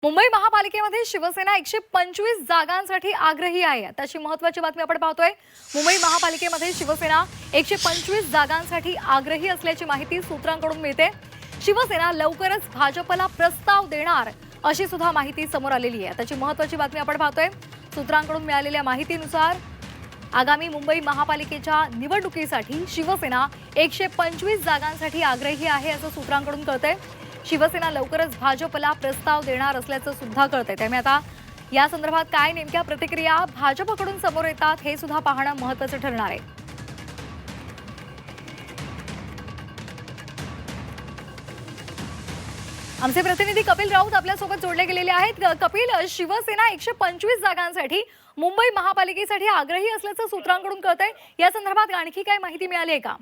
मुंबई महापालिकेमध्ये शिवसेना 125 जागांसाठी आग्रही आहे। त्याची महत्त्वाची बातमी आपण पाहतोय। मुंबई महापालिकेमध्ये शिवसेना 125 जागांसाठी आग्रही असल्याची माहिती सूत्रांकडून मिळते। शिवसेना लवकरच भाजपला प्रस्ताव देणार अशी सुद्धा माहिती समोर आलेली आहे। त्याची महत्त्वाची बातमी आपण पाहतोय। सूत्रांकडून मिळालेल्या माहितीनुसार आगामी मुंबई महापालिकेच्या निवडणुकीसाठी शिवसेना 125 जागांसाठी आग्रही आहे असं सूत्रांकडून कळतंय। शिवसेना लवकरच भाजपला प्रस्ताव देणार असल्याचं सुद्धा कळतंय। त्यामुळे आता या संदर्भात काय नेमक्या प्रतिक्रिया भाजपकडून समोर येतात हे सुद्धा पाहणं महत्त्वाचं ठरणार आहे। आमचे प्रतिनिधी कपिल राऊत आपल्या सोबत जोडले गेलेले आहेत। कपिल, शिवसेना 125 जागांसाठी मुंबई महापालिकेसाठी आग्रही असल्याचं सूत्रांकडून कळतंय। या संदर्भात आणखी काय माहिती मिळाली आहे का?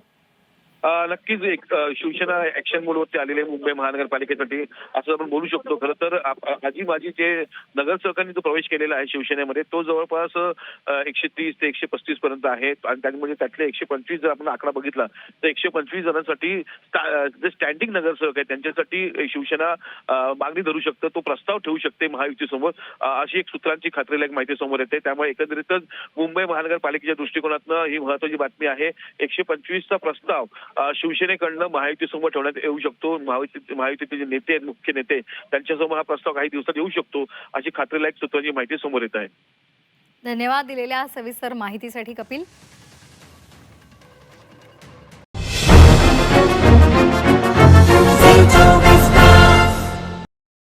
नक्कीच एक शिवसेना ऍक्शन मोडवरती आलेले मुंबई महानगरपालिकेसाठी असं आपण बोलू शकतो। खरं तर आजी माझी जे नगरसेवकांनी जो प्रवेश केलेला आहे शिवसेनेमध्ये तो जवळपास 130 ते 135 पर्यंत आहे आणि त्यामध्ये त्यातले 125 जर आपण आकडा बघितला तर 125 जणांसाठी जे स्टँडिंग नगरसेवक आहेत त्यांच्यासाठी शिवसेना मागणी धरू शकतं, तो प्रस्ताव ठेवू शकते महायुतीसमोर, अशी एक सूत्रांची खात्रीलायक माहिती समोर येते। त्यामुळे एकंदरीतच मुंबई महानगरपालिकेच्या दृष्टिकोनातून ही महत्त्वाची बातमी आहे। 125चा प्रस्ताव शिवसेनेकडनं महायुतीसमोर ठेवण्यात येऊ शकतो। महायुतीचे जे नेते आहेत, मुख्य नेते, त्यांच्यासमोर हा प्रस्ताव काही दिवसात येऊ शकतो अशी खात्रीलायक सूत्रांची माहिती समोर येत आहे। धन्यवाद दिलेल्या सविस्तर माहितीसाठी कपिल।